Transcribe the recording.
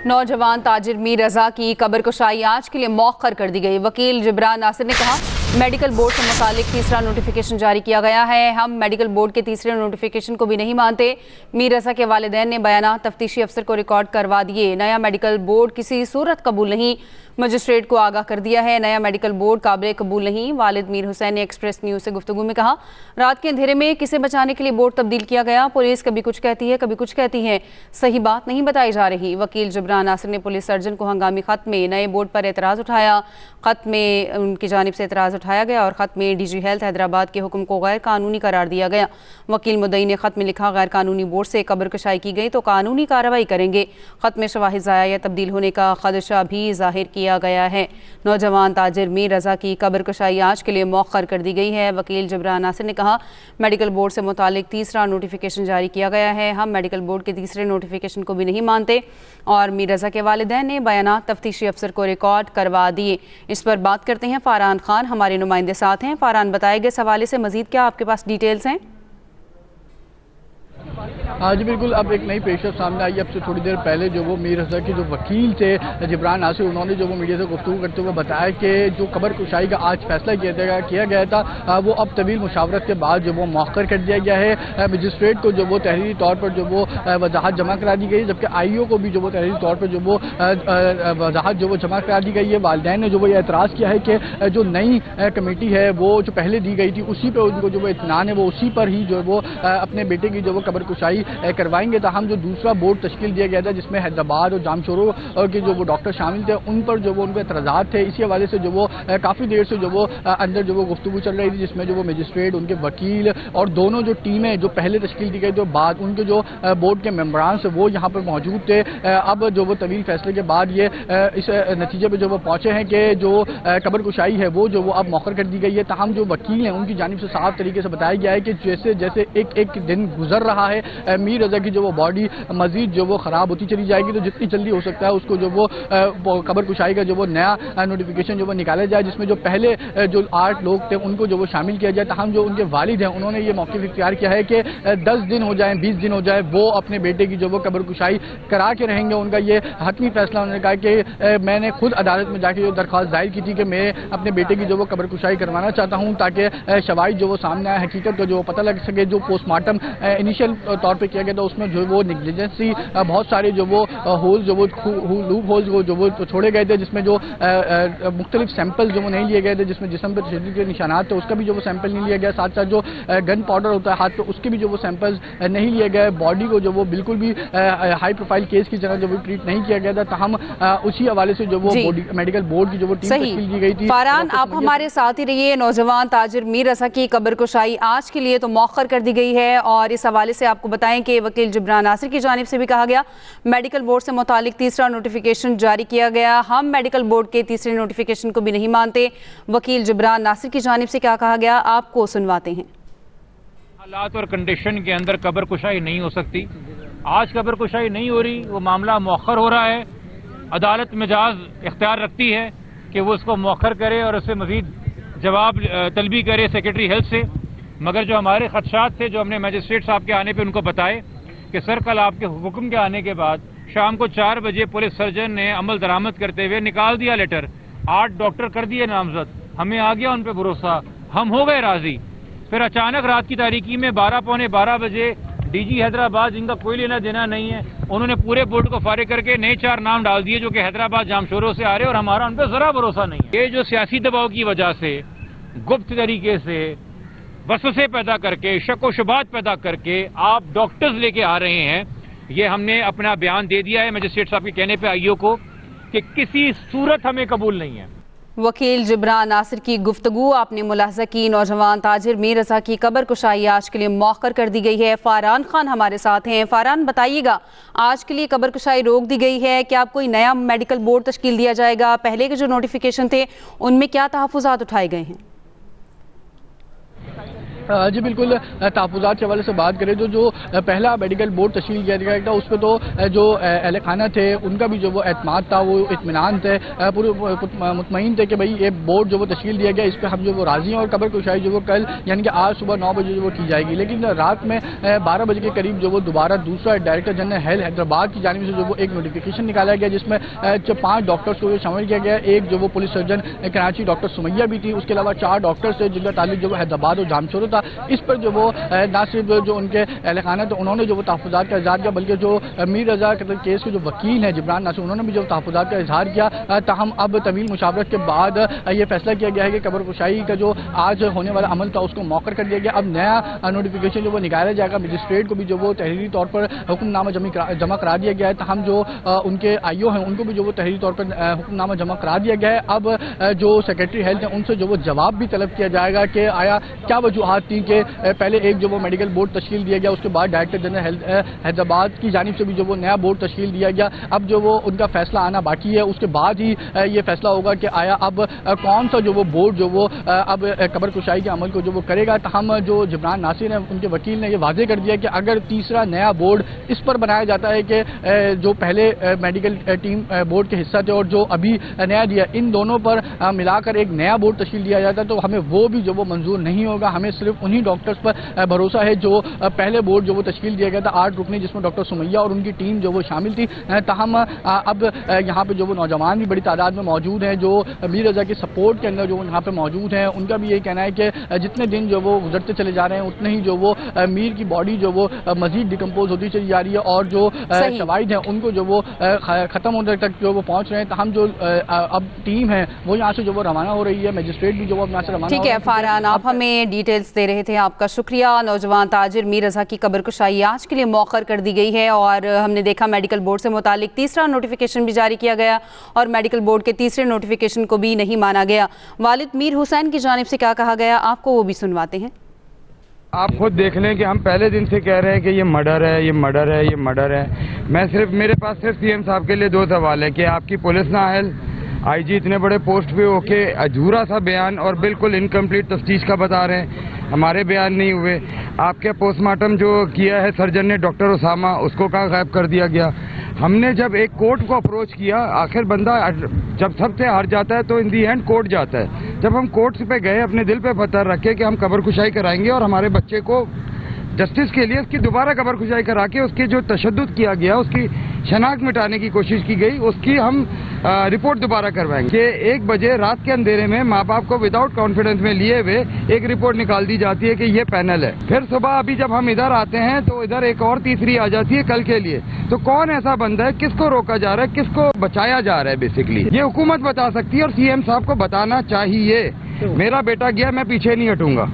नौजवान ताजिर मीर रजा की कब्र कुशाई आज के लिए मौखर कर दी गई। वकील जिब्रान नासिर ने कहा, मेडिकल बोर्ड से मुतालिक तीसरा नोटिफिकेशन जारी किया गया है। हम मेडिकल बोर्ड के तीसरे नोटिफिकेशन को भी नहीं मानते। मीर रजा के वालिदैन ने बयानात तफ्तीशी अफसर को रिकॉर्ड करवा दिए। नया मेडिकल बोर्ड किसी सूरत कबूल नहीं, मजिस्ट्रेट को आगाह कर दिया है। नया मेडिकल बोर्ड काबिल कबूल नहीं। वालिद मीर हुसैन ने एक्सप्रेस न्यूज़ से गुफ्तगू में कहा, रात के अंधेरे में किसे बचाने के लिए बोर्ड तब्दील किया गया। पुलिस कभी कुछ कहती है, कभी कुछ कहती है, सही बात नहीं बताई जा रही। वकील जिब्रान नासिर ने पुलिस सर्जन को हंगामी खत में नए बोर्ड पर एतराज़ उठाया। खत में उनकी जानिब से एतराज़ उठाया गया और खत में डीजी हेल्थ हैदराबाद के हुक्म को गैर कानूनी करार दिया गया। वकील मुद्दई ने खत में लिखा, गैर कानूनी बोर्ड से कब्र कुशाई की गई तो कानूनी कार्रवाई करेंगे। खत में शवाहिद ज़ाया या तब्दील होने का खदशा भी जाहिर किया गया है। नौजवान ताजिर मीर रजा की कब्र कुशाई आज के लिए मौखर कर दी गई है। वकील जिब्रान नासिर ने कहा, मेडिकल बोर्ड से मुतालिक तीसरा नोटिफिकेशन जारी किया गया है। हम मेडिकल बोर्ड के तीसरे नोटिफिकेशन को भी नहीं मानते और मीर रजा के वालिदैन ने बयानात तफ्तीशी अफसर को रिकॉर्ड करवा दिए। इस पर बात करते हैं, फारहान खान हमारे नुमाइंदे साथ हैं। फारहान, बताए गए हवाले से मजीद क्या आपके पास डिटेल्स हैं? हाँ जी बिल्कुल, अब एक नई पेशरफ सामने आई। अब से थोड़ी देर पहले जो वो मीर रजा के जो वकील थे जिब्रान नासिर, उन्होंने जो वो मीडिया से गुफ्तगू करते हुए बताया कि जो कब्र कुशाई का आज फैसला किया गया था वो अब तवील मुशावरत के बाद जो वो मौखर कर दिया गया है। मजिस्ट्रेट को जो वो तहरीरी तौर पर जो वो वजाहत जमा करा दी गई, जबकि IO को भी जो वो तहरीरी तौर पर जो वो वजाहत जो वो जमा करा दी गई है। वालिदैन ने जो वो एतराज़ किया है कि जो नई कमेटी है वो जो पहले दी गई थी उसी पर उनको जो वो इत्मीनान है, वो उसी पर ही जो वो अपने बेटे की जो वो कब्र कुशाई करवाएंगे। ताहम जो दूसरा बोर्ड तश्कील दिया गया था जिसमें हैदराबाद और जामशोरो के जो वो डॉक्टर शामिल थे, उन पर जो वो उनके एतराज़ात थे। इसी हवाले से जो वो काफ़ी देर से जो वो अंदर जो वो गुफ्तगू चल रही थी, जिसमें जो वो मजिस्ट्रेट, उनके वकील और दोनों जो टीमें जो पहले तश्कील दी गई तो बाद उनके जो बोर्ड के मेम्बरान से वो यहाँ पर मौजूद थे। अब जो वो तवील फैसले के बाद ये इस नतीजे पर जो वो पहुँचे हैं कि जो कब्र कुशाई है वो जो वो अब मौखर कर दी गई है। ताहम जो वकील हैं उनकी जानिब से साफ तरीके से बताया गया है कि जैसे जैसे एक दिन गुजर रहा है मीर रजा की जो वो बॉडी मजीद जो वो ख़राब होती चली जाएगी। तो जितनी जल्दी हो सकता है उसको जो वो कब्र कुशाई का जो वो नया नोटिफिकेशन जो वो निकाला जाए, जिसमें जो पहले जो 8 लोग थे उनको जो वो शामिल किया जाए। ताहम जो उनके वालिद हैं उन्होंने ये मौक़िफ़ इख्तियार किया है कि 10 दिन हो जाए, 20 दिन हो जाए, वो अपने बेटे की जो वो कब्र कुशाई करा के रहेंगे। उनका ये हतमी फैसला। उन्होंने कहा कि मैंने खुद अदालत में जाके जो दरख्वास्त दायर की थी कि मैं अपने बेटे की जो वो कब्र कुशाई करवाना चाहता हूँ ताकि शवाहिद जो वो सामने आए, हकीकत का जो पता लग सके। जो पोस्टमार्टम इनिशियल तौर पर किया गया था उसमें जो वो नेग्लिजेंसी बहुत सारे जो वो होल्स जो वो लूप होल्स जो वो छोड़े गए थे, जिसमें जो मुख्तलिफ सैंपल जो वो नहीं लिए गए थे, जिसमें जिस्म पर तशद्दुद के निशानात थे उसका भी जो वो सैंपल नहीं लिया गया। साथ साथ जो गन पाउडर होता है हाथ पे उसके भी जो वो सैंपल्स नहीं लिए गए। बॉडी को जो वो बिल्कुल भी हाई प्रोफाइल केस की तरह जो वो ट्रीट नहीं किया गया था। ताहम उसी हवाले से जो वो मेडिकल बोर्ड की जो वो टीम तश्कील दी गई थी। फारहान, आप हमारे साथ ही रहिए। नौजवान ताजिर मीर रजा की कब्र कुशाई आज के लिए तो मौखर कर दी गई है और इस हवाले से आपको बताएं कि वकील जिब्रान नासिर की जानिब से भी कहा गया, मेडिकल बोर्ड से मुतालिक तीसरा नोटिफिकेशन जारी किया गया। हम मेडिकल बोर्ड के तीसरे नोटिफिकेशन को भी नहीं मानते। वकील जिब्रान नासिर की जानिब से क्या कहा गया, आपको सुनवाते हैं। हालात और कंडीशन के अंदर कब्र कुशाई नहीं हो सकती। आज कब्र कुशाई नहीं हो रही, वो मामला मौखर हो रहा है। अदालत मिजाज इख्तियार रखती है कि वो उसको मौखर करे और उससे मजीद जवाब तलबी करे सेक्रेटरी हेल्थ से। मगर जो हमारे खदशात थे, जो हमने मजिस्ट्रेट साहब के आने पे उनको बताए कि सर कल आपके हुक्म के आने के बाद शाम को 4 बजे पुलिस सर्जन ने अमल दरामद करते हुए निकाल दिया लेटर, 8 डॉक्टर कर दिए नामजद। हमें आ गया उन पे भरोसा, हम हो गए राजी। फिर अचानक रात की तारीकी में 12 पौने 12 बजे DG हैदराबाद, जिनका कोई लेना देना नहीं है, उन्होंने पूरे बोर्ड को फारिग करके नए 4 नाम डाल दिए जो कि हैदराबाद जामशोरो से आ रहे और हमारा उन पर जरा भरोसा नहीं है। ये जो सियासी दबाव की वजह से गुप्त तरीके से वसवसे पैदा करके, शक व शुबात पैदा करके आप डॉक्टर्स लेके आ रहे हैं, ये हमने अपना बयान दे दिया है मजिस्ट्रेट साहब के कहने पे IO को कि किसी सूरत हमें कबूल नहीं है। वकील जिब्रान नासिर की गुफ्तगू आपने मुलाहजा की। नौजवान ताजिर मीर रजा की कब्र कुशाई आज के लिए मौखर कर दी गई है। फारहान खान हमारे साथ हैं। फारहान, बताइएगा, आज के लिए कब्र कुशाई रोक दी गई है, क्या आप कोई नया मेडिकल बोर्ड तश्कील दिया जाएगा? पहले के जो नोटिफिकेशन थे उनमें क्या तहफ़्फ़ुज़ात उठाए गए हैं? जी बिल्कुल, तहफ़्फ़ुज़ात के हवाले से बात करें तो जो पहला मेडिकल बोर्ड तश्कील किया गया था उस पर तो जो अहले खाना थे उनका भी जो वो एतमाद था, वो इत्मीनान थे, पूरे मुतमईन थे कि भाई ये बोर्ड जो वो तश्कील दिया गया इस पर हम जो वो राज़ी हैं और कब्र कुशाई जो वो कल यानी कि आज सुबह 9 बजे जो वो की जाएगी। लेकिन रात में 12 बजे के करीब जो वो दोबारा दूसरा डायरेक्टर जनरल हेल्थ हैदराबाद की जानिब से जो वो एक नोटिफिकेशन निकाला गया जिसमें 5 डॉक्टर्स को शामिल किया गया। एक जो वो police surgeon Karachi doctor Sumaiya भी थी, उसके अलावा 4 डॉक्टर्स थे जिनका ताल्लुक जो वो हैदराबाद और जामशोरा था। इस पर जो वो ना सिर्फ जो उनके अहले खाना थे उन्होंने जो वो तहफ़्फ़ुज़ात का इज़हार किया, बल्कि जो मीर रज़ा केस के जो वकील हैं जिब्रान नासिर उन्होंने भी जो तहफ़्फ़ुज़ात का इज़हार किया। ताहम अब तवील मुशावरत के बाद ये फैसला किया गया है कि कब्र कुशाई का जो आज होने वाला अमल था उसको मौखर कर दिया गया। अब नया नोटिफिकेशन जो वो निकाला जाएगा, मजिस्ट्रेट को भी जो वो तहरीरी तौर पर हुक्मनामा जमा करा दिया गया है। तो हम जो उनके आईओ हैं उनको भी जो वो तहरीरी तौर पर हुक्मनामा जमा करा दिया गया है। अब जो सेक्रेटरी हेल्थ है उनसे जो वो जवाब भी तलब किया जाएगा कि आया क्या वजूहात थी कि पहले एक जो वो मेडिकल बोर्ड तश्कील दिया गया, उसके बाद डायरेक्टर जनरल हेल्थ हैदराबाद की जानिब से भी जो वो नया बोर्ड तश्कील दिया गया। अब जो वो उनका फैसला आना बाकी है, उसके बाद ही ये फैसला होगा कि आया अब कौन सा जो वो बोर्ड जो वो अब कब्र कुशाई के अमल को जो वो करेगा। तो हम जो जिब्रान नासिर हैं उनके वकील ने ये वाज़ेह कर दिया कि अगर तीसरा नया बोर्ड इस पर बनाया जाता है कि जो पहले मेडिकल टीम बोर्ड के हिस्सा थे और जो अभी नया दिया, इन दोनों पर मिलाकर एक नया बोर्ड तश्कील दिया जाता है तो हमें वो भी जो वो मंजूर नहीं होगा। हमें सिर्फ उन्हीं डॉक्टर्स पर भरोसा है जो पहले बोर्ड जो वो तश्कील दिया गया था 8 रुकनी, जिसमें डॉक्टर सुमैया और उनकी टीम जो वो शामिल थी। ताहम अब यहाँ पे जो वो नौजवान भी बड़ी तादाद में मौजूद हैं जो मीर रज़ा की सपोर्ट के अंदर जो यहाँ पे मौजूद हैं। उनका भी यही कहना है कि जितने दिन जो वो गुजरते चले जा रहे हैं उतने ही जो वो मीर की बॉडी जो वो मजीद डिकम्पोज होती चली जा रही है और जो शवाहिद हैं उनको जो वो ख़त्म होने तक जो वो पहुँच रहे हैं। तो हम जो अब टीम है वो यहाँ से जो वो रवाना हो रही है, मजिस्ट्रेट भी जो वो यहाँ से रवाना। ठीक है फारहान, आप हमें डिटेल्स दे रहे थे, आपका शुक्रिया। नौजवान ताजिर मीर रज़ा की कब्र कुशाई आज के लिए मौखर कर दी गई है और हमने देखा मेडिकल बोर्ड से मुतालिक तीसरा नोटिफिकेशन भी जारी किया गया और मेडिकल बोर्ड के तीसरे नोटिफिकेशन को भी नहीं माना गया। वालिद मीर हुसैन की जानिब से क्या कहा गया, आपको वो भी सुनवाते हैं। आप खुद देख लें कि हम पहले दिन से कह रहे हैं कि ये मर्डर है, ये मर्डर है, ये मर्डर है। मेरे पास सिर्फ सीएम साहब के लिए 2 सवाल है कि आपकी पुलिस नाअहल, आईजी इतने बड़े पोस्ट पे होके अधूरा सा बयान और बिल्कुल इनकम्प्लीट तफ्तीश का बता रहे हैं, हमारे बयान नहीं हुए। आपके पोस्टमार्टम जो किया है सर्जन ने डॉक्टर उसामा, उसको कहाँ गायब कर दिया गया। हमने जब एक कोर्ट को अप्रोच किया, आखिर बंदा जब सबसे हार जाता है तो इन दी एंड कोर्ट जाता है। जब हम कोर्ट पे गए अपने दिल पे पत्थर रखे कि हम कब्र कुशाई कराएंगे और हमारे बच्चे को जस्टिस के लिए उसकी दोबारा कब्र खुशाई करा के उसके जो तशद्दुद किया गया, उसकी शनाख्त मिटाने की कोशिश की गई, उसकी हम रिपोर्ट दोबारा करवाएंगे। कि 1 बजे रात के अंधेरे में माँ बाप को विदाउट कॉन्फिडेंस में लिए हुए एक रिपोर्ट निकाल दी जाती है कि ये पैनल है। फिर सुबह अभी जब हम इधर आते हैं तो इधर एक और तीसरी आ जाती है कल के लिए। तो कौन ऐसा बंदा है, किसको रोका जा रहा है, किसको बचाया जा रहा है, बेसिकली ये हुकूमत बता सकती है और सीएम साहब को बताना चाहिए। मेरा बेटा गया, मैं पीछे नहीं हटूंगा।